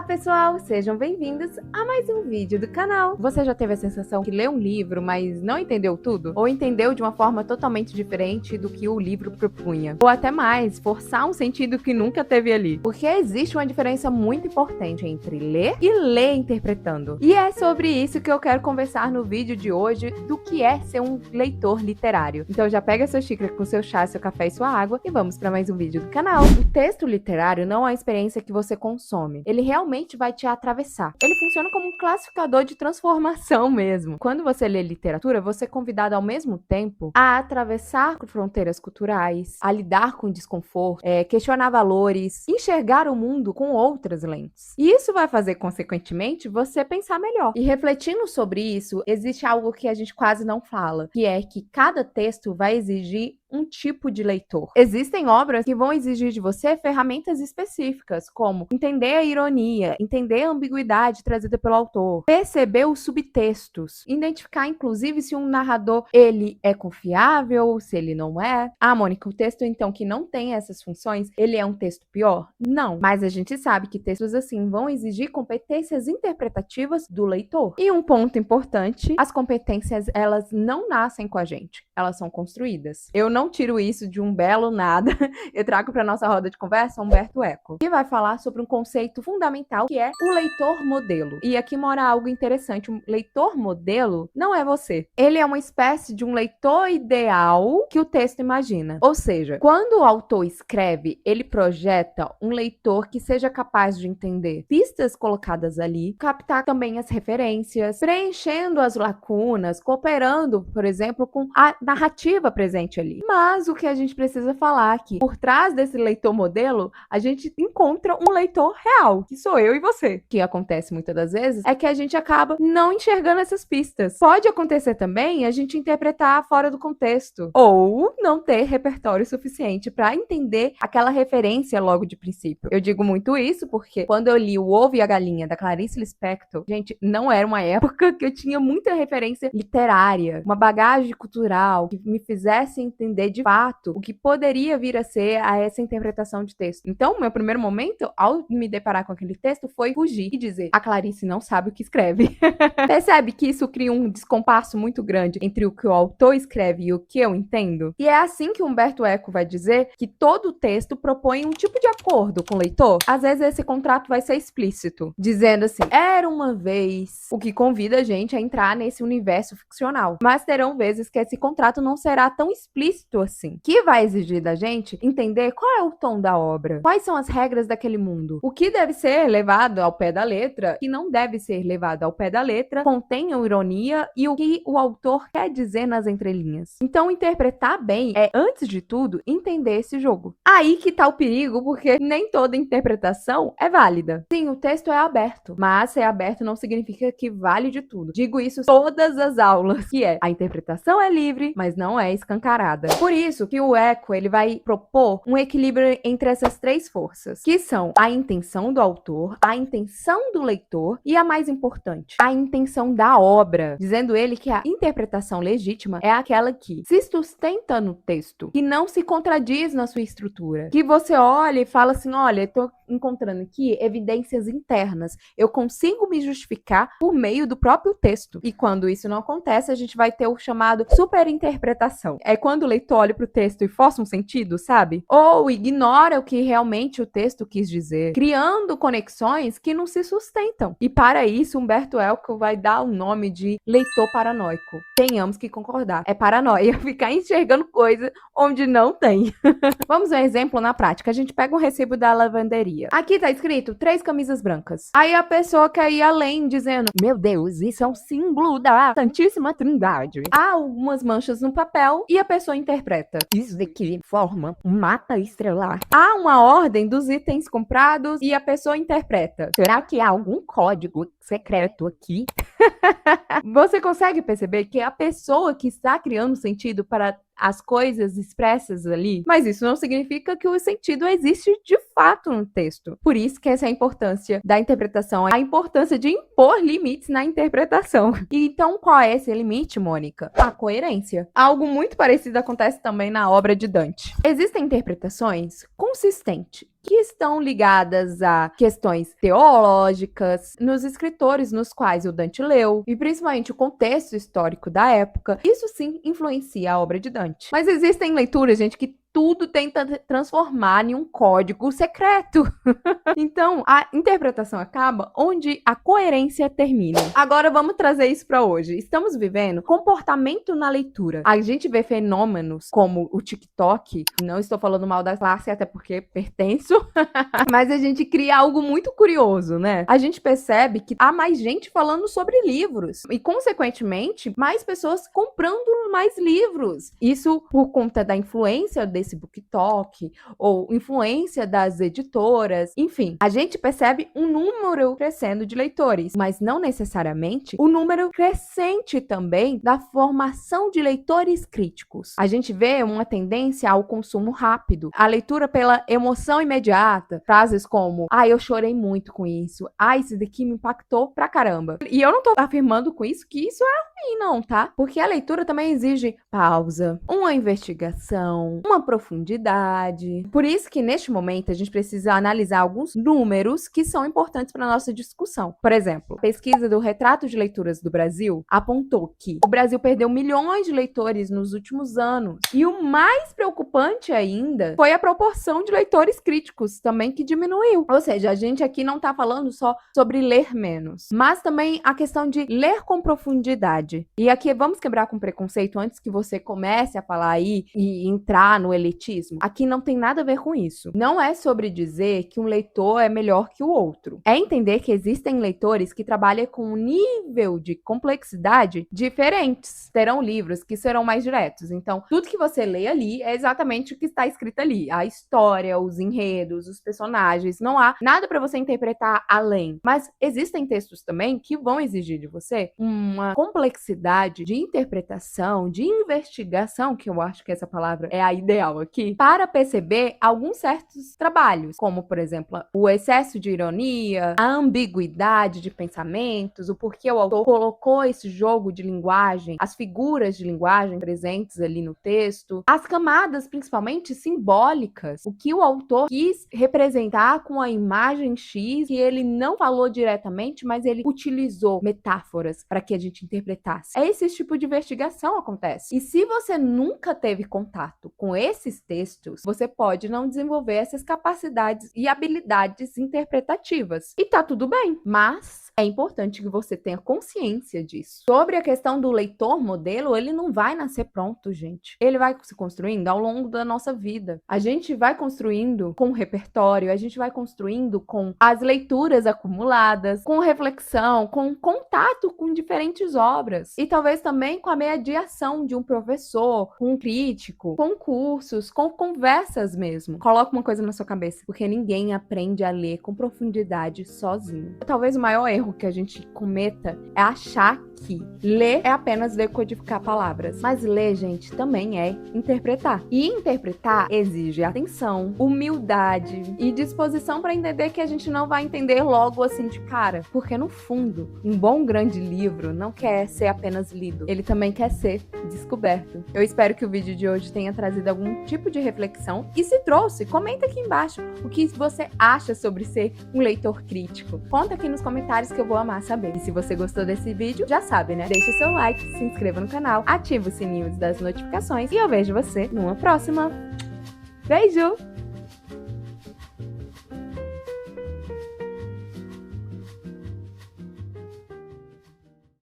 pessoal, sejam bem-vindos a mais um vídeo do canal. Você já teve a sensação que leu um livro, mas não entendeu tudo? Ou entendeu de uma forma totalmente diferente do que o livro propunha? Ou até mais, forçar um sentido que nunca teve ali? Porque existe uma diferença muito importante entre ler e ler interpretando. E é sobre isso que eu quero conversar no vídeo de hoje, do que é ser um leitor literário. Então já pega sua xícara com seu chá, seu café e sua água e vamos para mais um vídeo do canal. O texto literário não é a experiência que você consome. Ele realmente vai te atravessar. Ele funciona como um classificador de transformação mesmo. Quando você lê literatura, você é convidado ao mesmo tempo a atravessar fronteiras culturais, a lidar com desconforto, questionar valores, enxergar o mundo com outras lentes. E isso vai fazer, consequentemente, você pensar melhor. E refletindo sobre isso, existe algo que a gente quase não fala, que é que cada texto vai exigir um tipo de leitor. Existem obras que vão exigir de você ferramentas específicas, como entender a ironia, entender a ambiguidade trazida pelo autor, perceber os subtextos, identificar inclusive se um narrador ele é confiável, se ele não é. Ah, Mônica, o texto então que não tem essas funções, ele é um texto pior? Não, mas a gente sabe que textos assim vão exigir competências interpretativas do leitor. E um ponto importante, as competências elas não nascem com a gente, elas são construídas. Eu não tiro isso de um belo nada, eu trago para nossa roda de conversa Humberto Eco, que vai falar sobre um conceito fundamental que é o leitor modelo. E aqui mora algo interessante, um leitor modelo não é você. Ele é uma espécie de um leitor ideal que o texto imagina. Ou seja, quando o autor escreve, ele projeta um leitor que seja capaz de entender pistas colocadas ali, captar também as referências, preenchendo as lacunas, cooperando, por exemplo, com a narrativa presente ali. Mas o que a gente precisa falar aqui, por trás desse leitor modelo, a gente encontra um leitor real, que sou eu e você. O que acontece muitas das vezes é que a gente acaba não enxergando essas pistas. Pode acontecer também a gente interpretar fora do contexto, ou não ter repertório suficiente para entender aquela referência logo de princípio. Eu digo muito isso porque quando eu li O Ovo e a Galinha, da Clarice Lispector, gente, não era uma época que eu tinha muita referência literária, uma bagagem cultural que me fizesse entender de fato o que poderia vir a ser a essa interpretação de texto. Então, meu primeiro momento, ao me deparar com aquele texto, foi fugir e dizer: a Clarice não sabe o que escreve. Percebe que isso cria um descompasso muito grande entre o que o autor escreve e o que eu entendo? E é assim que Humberto Eco vai dizer que todo texto propõe um tipo de acordo com o leitor. Às vezes esse contrato vai ser explícito, dizendo assim: era uma vez, o que convida a gente a entrar nesse universo ficcional. Mas terão vezes que esse contrato não será tão explícito assim, que vai exigir da gente entender qual é o tom da obra, quais são as regras daquele mundo, o que deve ser levado ao pé da letra, o que não deve ser levado ao pé da letra, contém ironia e o que o autor quer dizer nas entrelinhas. Então, interpretar bem é, antes de tudo, entender esse jogo. Aí que tá o perigo, porque nem toda interpretação é válida. Sim, o texto é aberto, mas ser aberto não significa que vale de tudo. Digo isso todas as aulas, que é a interpretação é livre, mas não é escancarada. Por isso que o Eco ele vai propor um equilíbrio entre essas três forças, que são a intenção do autor, a intenção do leitor e a mais importante, a intenção da obra, dizendo ele que a interpretação legítima é aquela que se sustenta no texto, que não se contradiz na sua estrutura, que você olha e fala assim: olha, eu tô encontrando aqui evidências internas, eu consigo me justificar por meio do próprio texto. E quando isso não acontece, a gente vai ter o chamado superinterpretação. É quando o leitor olha para o texto e força um sentido, sabe? Ou ignora o que realmente o texto quis dizer, criando conexões que não se sustentam. E para isso, Humberto Eco vai dar o nome de leitor paranoico. Tenhamos que concordar. É paranoia ficar enxergando coisa onde não tem. Vamos ver um exemplo na prática. A gente pega um recibo da lavanderia. Aqui tá escrito 3 camisas brancas. Aí a pessoa quer ir além, dizendo: meu Deus, isso é um símbolo da Santíssima Trindade. Há algumas manchas no papel e a pessoa interpreta: isso daqui forma um mapa estelar. Há uma ordem dos itens comprados e a pessoa interpreta: será que há algum código secreto aqui? Você consegue perceber que a pessoa que está criando sentido para as coisas expressas ali, mas isso não significa que o sentido existe de fato no texto. Por isso que essa é a importância da interpretação, a importância de impor limites na interpretação. E então, qual é esse limite, Mônica? A coerência. Algo muito parecido acontece também na obra de Dante. Existem interpretações consistentes, que estão ligadas a questões teológicas, nos escritores nos quais o Dante leu, e principalmente o contexto histórico da época. Isso sim influencia a obra de Dante. Mas existem leituras, gente, que tudo tenta transformar em um código secreto. Então, a interpretação acaba onde a coerência termina. Agora vamos trazer isso para hoje. Estamos vivendo comportamento na leitura. A gente vê fenômenos como o TikTok, não estou falando mal da classe, até porque pertenço, mas a gente cria algo muito curioso, né? A gente percebe que há mais gente falando sobre livros e, consequentemente, mais pessoas comprando mais livros. Isso por conta da influência desse BookTok ou influência das editoras, enfim, a gente percebe um número crescendo de leitores, mas não necessariamente o número crescente também da formação de leitores críticos. A gente vê uma tendência ao consumo rápido, a leitura pela emoção imediata, frases como, eu chorei muito com isso, isso daqui me impactou pra caramba. E eu não tô afirmando com isso que isso é ruim, não, tá? Porque a leitura também exige pausa, uma investigação, uma profundidade. Por isso que neste momento a gente precisa analisar alguns números que são importantes para a nossa discussão. Por exemplo, a pesquisa do Retrato de Leituras do Brasil apontou que o Brasil perdeu milhões de leitores nos últimos anos. E o mais preocupante ainda foi a proporção de leitores críticos também que diminuiu. Ou seja, a gente aqui não está falando só sobre ler menos, mas também a questão de ler com profundidade. E aqui vamos quebrar com preconceito antes que você comece a falar aí e entrar no elitismo. Aqui não tem nada a ver com isso. Não é sobre dizer que um leitor é melhor que o outro. É entender que existem leitores que trabalham com um nível de complexidade diferentes. Terão livros que serão mais diretos. Então, tudo que você lê ali é exatamente o que está escrito ali. A história, os enredos, os personagens. Não há nada para você interpretar além. Mas existem textos também que vão exigir de você uma complexidade de interpretação, de investigação, que eu acho que essa palavra é a ideal aqui, para perceber alguns certos trabalhos, como, por exemplo, o excesso de ironia, a ambiguidade de pensamentos, o porquê o autor colocou esse jogo de linguagem, as figuras de linguagem presentes ali no texto, as camadas, principalmente simbólicas, o que o autor quis representar com a imagem X, que ele não falou diretamente, mas ele utilizou metáforas para que a gente interpretasse. É esse tipo de investigação acontece. E se você nunca teve contato com esses textos, você pode não desenvolver essas capacidades e habilidades interpretativas. E tá tudo bem, mas é importante que você tenha consciência disso. Sobre a questão do leitor modelo, ele não vai nascer pronto, gente. Ele vai se construindo ao longo da nossa vida. A gente vai construindo com o repertório, a gente vai construindo com as leituras acumuladas, com reflexão, com contato com diferentes obras. E talvez também com a mediação de um professor, com um crítico, com cursos, com conversas mesmo. Coloca uma coisa na sua cabeça, porque ninguém aprende a ler com profundidade sozinho. Talvez o maior erro que a gente cometa é achar que ler é apenas decodificar palavras. Mas ler, gente, também é interpretar. E interpretar exige atenção, humildade e disposição para entender que a gente não vai entender logo assim de cara. Porque, no fundo, um bom grande livro não quer ser apenas lido. Ele também quer ser descoberto. Eu espero que o vídeo de hoje tenha trazido algum tipo de reflexão. E se trouxe, comenta aqui embaixo o que você acha sobre ser um leitor crítico. Conta aqui nos comentários que eu vou amar saber. E se você gostou desse vídeo, já sabe, né? Deixa seu like, se inscreva no canal, ativa o sininho das notificações e eu vejo você numa próxima. Beijo!